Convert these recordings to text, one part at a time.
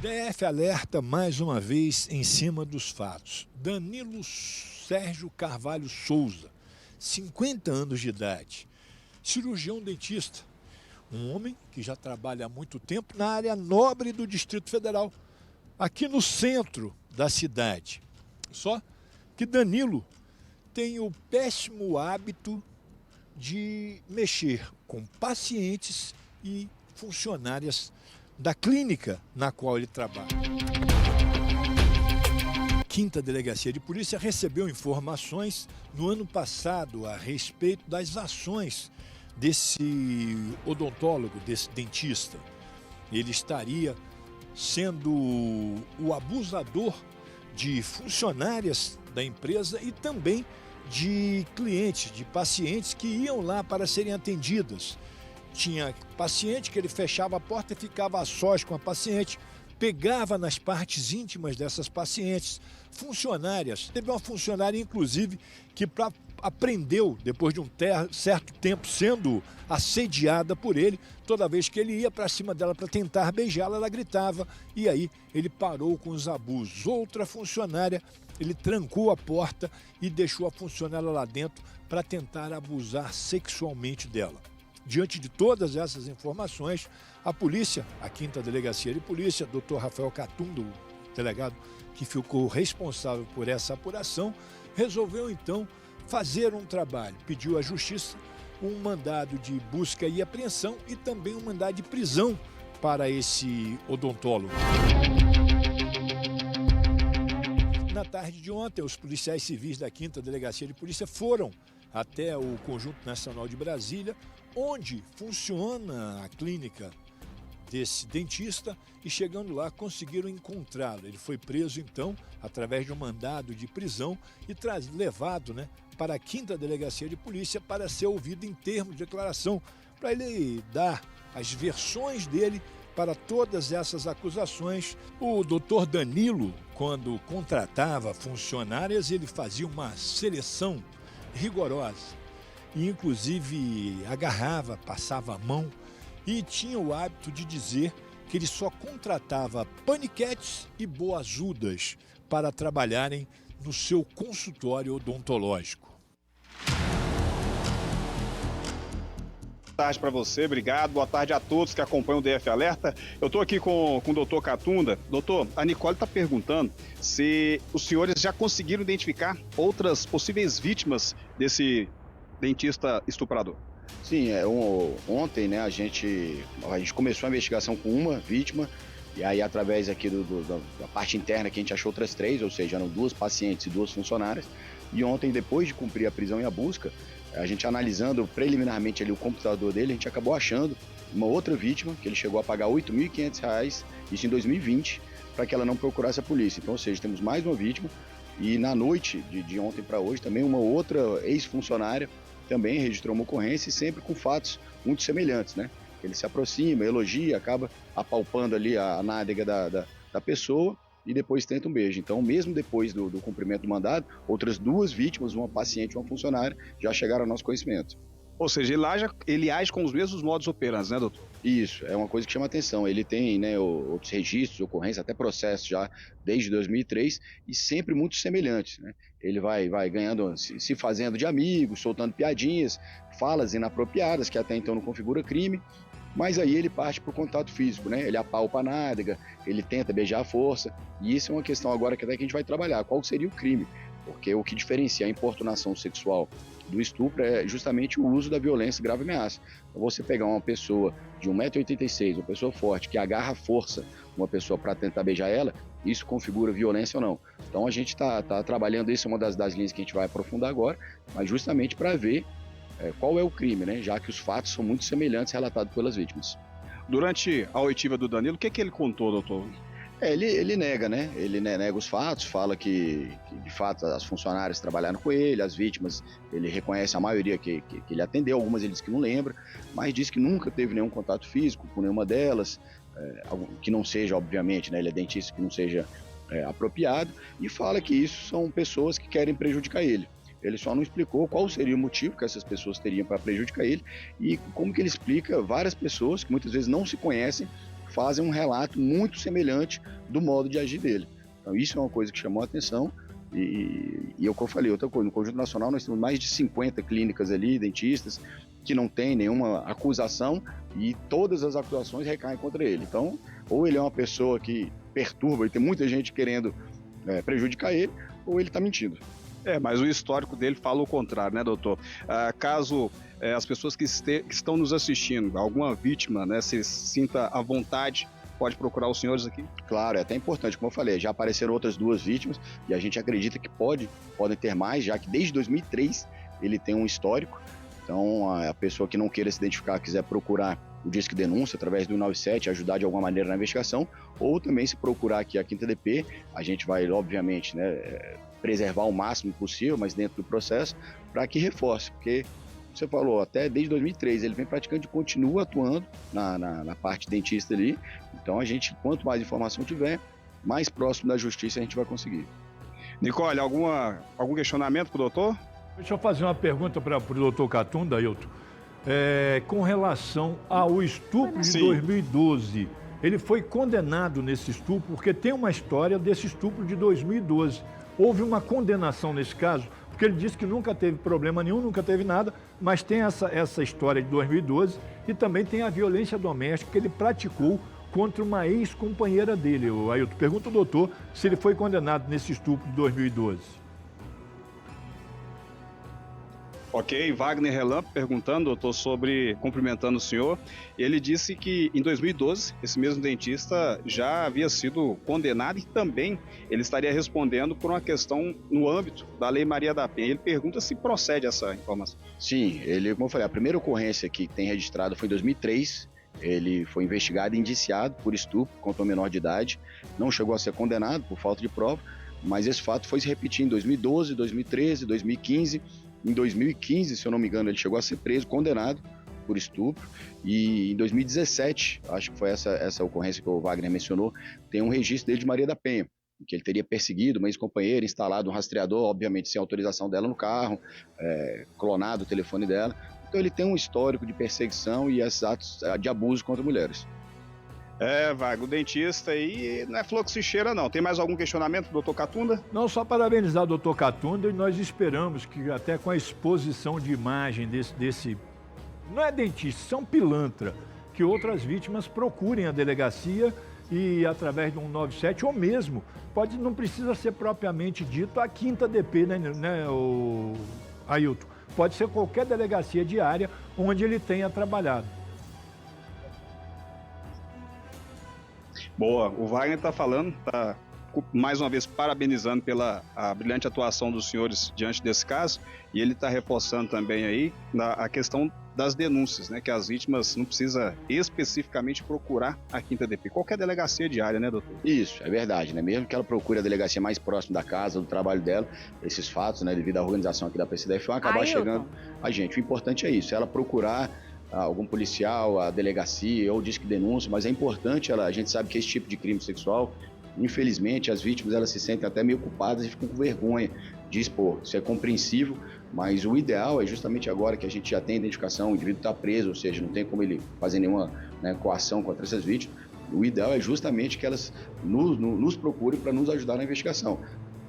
DF alerta mais uma vez em cima dos fatos. Danilo Sérgio Carvalho Souza, 50 anos de idade, cirurgião dentista, um homem que já trabalha há muito tempo na área nobre do Distrito Federal, aqui no centro da cidade. Só que Danilo tem o péssimo hábito de mexer com pacientes e funcionárias da clínica na qual ele trabalha. A 5ª Delegacia de Polícia recebeu informações no ano passado a respeito das ações desse odontólogo, desse dentista. Ele estaria sendo o abusador de funcionárias da empresa e também de clientes, de pacientes que iam lá para serem atendidas. Tinha paciente que ele fechava a porta e ficava a sós com a paciente, pegava nas partes íntimas dessas pacientes. Funcionárias, teve uma funcionária inclusive que aprendeu, depois de um certo tempo sendo assediada por ele, toda vez que ele ia para cima dela para tentar beijá-la, ela gritava, e aí ele parou com os abusos. Outra funcionária, ele trancou a porta e deixou a funcionária lá dentro para tentar abusar sexualmente dela. Diante de todas essas informações, a polícia, a 5ª Delegacia de Polícia, Dr. Rafael Catunda, o delegado que ficou responsável por essa apuração, resolveu então fazer um trabalho. Pediu à Justiça um mandado de busca e apreensão e também um mandado de prisão para esse odontólogo. Na tarde de ontem, os policiais civis da 5ª Delegacia de Polícia foram até o Conjunto Nacional de Brasília, onde funciona a clínica desse dentista, e chegando lá conseguiram encontrá-lo. Ele foi preso então através de um mandado de prisão e levado para a 5ª Delegacia de Polícia para ser ouvido em termos de declaração, para ele dar as versões dele para todas essas acusações. O doutor Danilo, quando contratava funcionárias, ele fazia uma seleção rigorosa e inclusive agarrava, passava a mão e tinha o hábito de dizer que ele só contratava paniquetes e boazudas para trabalharem no seu consultório odontológico. Boa tarde para você, obrigado. Boa tarde a todos que acompanham o DF Alerta. Eu estou aqui com o doutor Catunda. Doutor, a Nicole está perguntando se os senhores já conseguiram identificar outras possíveis vítimas desse dentista estuprador. Sim, ontem a gente começou a investigação com uma vítima, e aí através aqui da parte interna que a gente achou outras 3, ou seja, eram 2 pacientes e 2 funcionárias. E ontem, depois de cumprir a prisão e a busca, a gente analisando preliminarmente ali o computador dele, a gente acabou achando uma outra vítima, que ele chegou a pagar R$ 8.500, isso em 2020, para que ela não procurasse a polícia. Então, ou seja, temos mais uma vítima, e na noite de ontem para hoje também uma outra ex-funcionária também registrou uma ocorrência, e sempre com fatos muito semelhantes, Ele se aproxima, elogia, acaba apalpando ali a nádega da pessoa e depois tenta um beijo. Então, mesmo depois do cumprimento do mandado, outras 2 vítimas, uma paciente e uma funcionária, já chegaram ao nosso conhecimento. Ou seja, ele age com os mesmos modus operandi, doutor? Isso, é uma coisa que chama atenção. Ele tem outros registros, ocorrências, até processos já desde 2003, e sempre muito semelhantes, Ele vai ganhando, se fazendo de amigo, soltando piadinhas, falas inapropriadas, que até então não configura crime, mas aí ele parte para o contato físico, Ele apalpa a nádega, ele tenta beijar à força, e isso é uma questão agora que até que a gente vai trabalhar. Qual seria o crime? Porque o que diferencia a importunação sexual do estupro é justamente o uso da violência grave ameaça. Então, você pegar uma pessoa de 1,86 m, uma pessoa forte, que agarra à força uma pessoa para tentar beijar ela, isso configura violência ou não. Então a gente está trabalhando, isso é uma das linhas que a gente vai aprofundar agora, mas justamente para ver qual é o crime, já que os fatos são muito semelhantes relatados pelas vítimas. Durante a oitiva do Danilo, o que ele contou, doutor? Ele nega, Ele nega os fatos, fala que de fato as funcionárias trabalharam com ele, as vítimas, ele reconhece a maioria que ele atendeu, algumas ele diz que não lembra, mas diz que nunca teve nenhum contato físico com nenhuma delas, que não seja, obviamente, ele é dentista, que não seja apropriado, e fala que isso são pessoas que querem prejudicar ele. Ele só não explicou qual seria o motivo que essas pessoas teriam para prejudicar ele, e como que ele explica várias pessoas que muitas vezes não se conhecem fazem um relato muito semelhante do modo de agir dele. Então isso é uma coisa que chamou a atenção. E como eu falei, outra coisa, no Conjunto Nacional nós temos mais de 50 clínicas ali, dentistas, que não tem nenhuma acusação e todas as acusações recaem contra ele. Então, ou ele é uma pessoa que perturba e tem muita gente querendo prejudicar ele, ou ele está mentindo. Mas o histórico dele fala o contrário, né, doutor? Caso as pessoas que estão nos assistindo, alguma vítima, né, se sinta à vontade, pode procurar os senhores aqui? Claro, é até importante, como eu falei, já apareceram outras 2 vítimas e a gente acredita que podem ter mais, já que desde 2003 ele tem um histórico. Então, a pessoa que não queira se identificar, quiser procurar o Disque Denúncia através do 197, ajudar de alguma maneira na investigação, ou também se procurar aqui a Quinta DP, a gente vai, obviamente, né, preservar o máximo possível, mas dentro do processo, para que reforce, porque você falou, até desde 2003 ele vem praticando e continua atuando na parte dentista ali. Então a gente, quanto mais informação tiver, mais próximo da justiça a gente vai conseguir. Nicole, algum questionamento para o doutor? Deixa eu fazer uma pergunta para o doutor Catunda, Ailton. Com relação ao estupro de 2012, ele foi condenado nesse estupro, porque tem uma história desse estupro de 2012. Houve uma condenação nesse caso, porque ele disse que nunca teve problema nenhum, nunca teve nada, mas tem essa história de 2012 e também tem a violência doméstica que ele praticou contra uma ex-companheira dele. Ailton, pergunta ao doutor se ele foi condenado nesse estupro de 2012. Ok, Wagner Relamp perguntando, doutor, cumprimentando o senhor. Ele disse que em 2012, esse mesmo dentista já havia sido condenado e também ele estaria respondendo por uma questão no âmbito da Lei Maria da Penha. Ele pergunta se procede essa informação. Sim, como eu falei, a primeira ocorrência que tem registrado foi em 2003. Ele foi investigado e indiciado por estupro contra um menor de idade. Não chegou a ser condenado por falta de prova, mas esse fato foi se repetir em 2012, 2013, 2015... Em 2015, se eu não me engano, ele chegou a ser preso, condenado por estupro. E em 2017, acho que foi essa ocorrência que o Wagner mencionou, tem um registro dele de Maria da Penha, que ele teria perseguido uma ex-companheira, instalado um rastreador, obviamente sem autorização dela no carro, clonado o telefone dela. Então ele tem um histórico de perseguição e esses atos de abuso contra mulheres. Wagner, o dentista aí não é flor que se cheira, não. Tem mais algum questionamento, doutor Catunda? Não, só parabenizar o doutor Catunda, e nós esperamos que até com a exposição de imagem desse não é dentista, é um pilantra, que outras vítimas procurem a delegacia e através do 197, ou mesmo, não precisa ser propriamente dito a Quinta DP, né, Ailton? Pode ser qualquer delegacia de área onde ele tenha trabalhado. Boa, o Wagner está falando, está mais uma vez parabenizando pela brilhante atuação dos senhores diante desse caso, e ele está reforçando também aí a questão das denúncias, né, que as vítimas não precisam especificamente procurar a Quinta DP, qualquer delegacia de área, né, doutor? Isso, é verdade, né, mesmo que ela procure a delegacia mais próxima da casa, do trabalho dela, esses fatos, né, devido à organização aqui da PCDF, vão acabar chegando a gente. O importante é isso, ela procurar algum policial, a delegacia ou Disque Denúncia, mas é importante, a gente sabe que esse tipo de crime sexual, infelizmente, as vítimas elas se sentem até meio culpadas e ficam com vergonha de expor. Isso é compreensível, mas o ideal é justamente agora que a gente já tem identificação, o indivíduo está preso, ou seja, não tem como ele fazer nenhuma coação contra essas vítimas, o ideal é justamente que elas nos procurem para nos ajudar na investigação.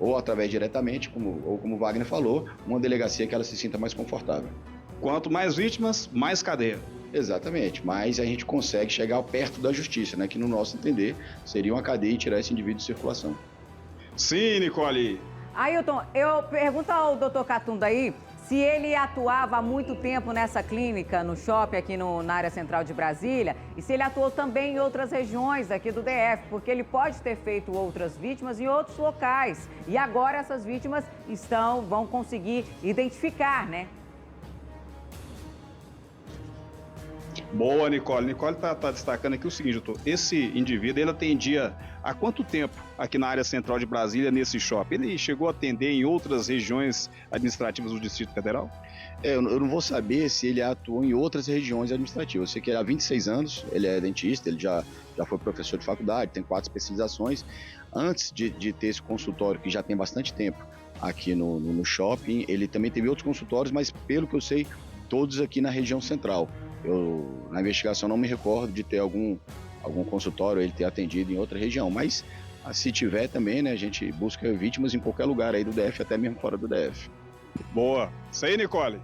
Ou através diretamente, como o Wagner falou, uma delegacia que ela se sinta mais confortável. Quanto mais vítimas, mais cadeia. Exatamente, mas a gente consegue chegar perto da justiça, né? Que no nosso entender seria uma cadeia e tirar esse indivíduo de circulação. Sim, Nicole. Ailton, eu pergunto ao doutor Catunda aí se ele atuava há muito tempo nessa clínica, no shopping aqui na área central de Brasília, e se ele atuou também em outras regiões aqui do DF, porque ele pode ter feito outras vítimas em outros locais. E agora essas vítimas vão conseguir identificar, né? Boa, Nicole. Nicole está destacando aqui o seguinte, doutor. Esse indivíduo, ele atendia há quanto tempo aqui na área central de Brasília, nesse shopping? Ele chegou a atender em outras regiões administrativas do Distrito Federal? Eu não vou saber se ele atuou em outras regiões administrativas. Eu sei que ele há 26 anos, ele é dentista, ele já foi professor de faculdade, tem 4 especializações. Antes de ter esse consultório, que já tem bastante tempo aqui no shopping, ele também teve outros consultórios, mas pelo que eu sei, todos aqui na região central. Na investigação não me recordo de ter algum algum consultório, ele ter atendido em outra região. Mas se tiver também, né, a gente busca vítimas em qualquer lugar aí do DF, até mesmo fora do DF. Boa. Isso aí, Nicole.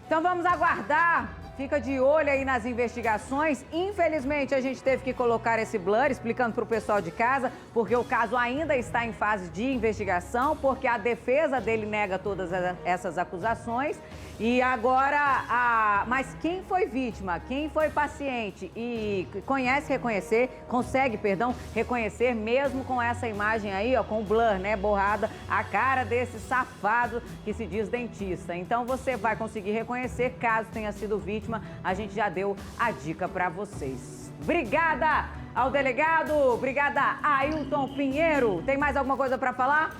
Então vamos aguardar. Fica de olho aí nas investigações. Infelizmente, a gente teve que colocar esse blur, explicando para o pessoal de casa, porque o caso ainda está em fase de investigação, porque a defesa dele nega todas essas acusações. E agora, mas quem foi vítima, quem foi paciente e consegue reconhecer mesmo com essa imagem aí, ó, com o blur, né, borrada, a cara desse safado que se diz dentista. Então você vai conseguir reconhecer caso tenha sido vítima. A gente já deu a dica para vocês. Obrigada ao delegado, obrigada Ailton Pinheiro. Tem mais alguma coisa para falar?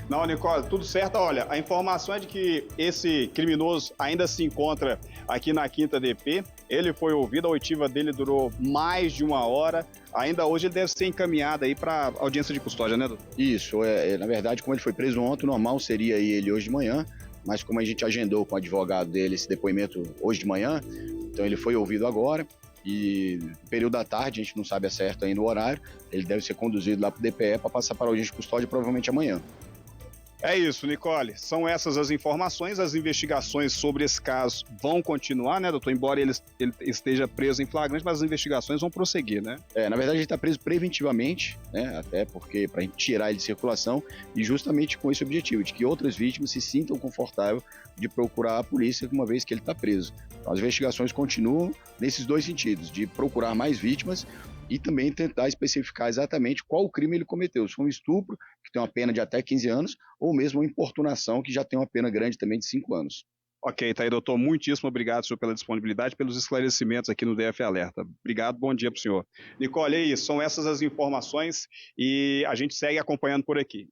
Não, Nicole, tudo certo. Olha, a informação é de que esse criminoso ainda se encontra aqui na 5ª DP. Ele foi ouvido, a oitiva dele durou mais de 1 hora. Ainda hoje ele deve ser encaminhado aí para audiência de custódia, né, doutor? Isso, na verdade, como ele foi preso ontem, o normal seria ele hoje de manhã, mas como a gente agendou com o advogado dele esse depoimento hoje de manhã, então ele foi ouvido agora. E no período da tarde, a gente não sabe a certo ainda o horário, ele deve ser conduzido lá para o DPE para passar para a audiência de custódia provavelmente amanhã. É isso, Nicole. São essas as informações. As investigações sobre esse caso vão continuar, né, doutor? Embora ele esteja preso em flagrante, mas as investigações vão prosseguir, né? Na verdade, ele está preso preventivamente, né? Até porque para tirar ele de circulação e justamente com esse objetivo, de que outras vítimas se sintam confortáveis de procurar a polícia uma vez que ele está preso. Então, as investigações continuam nesses dois sentidos, de procurar mais vítimas e também tentar especificar exatamente qual crime ele cometeu. Se foi um estupro, que tem uma pena de até 15 anos, ou mesmo uma importunação, que já tem uma pena grande também de 5 anos. Ok, tá aí, doutor. Muitíssimo obrigado, senhor, pela disponibilidade, pelos esclarecimentos aqui no DF Alerta. Obrigado, bom dia para o senhor. Nicole, é isso, são essas as informações e a gente segue acompanhando por aqui.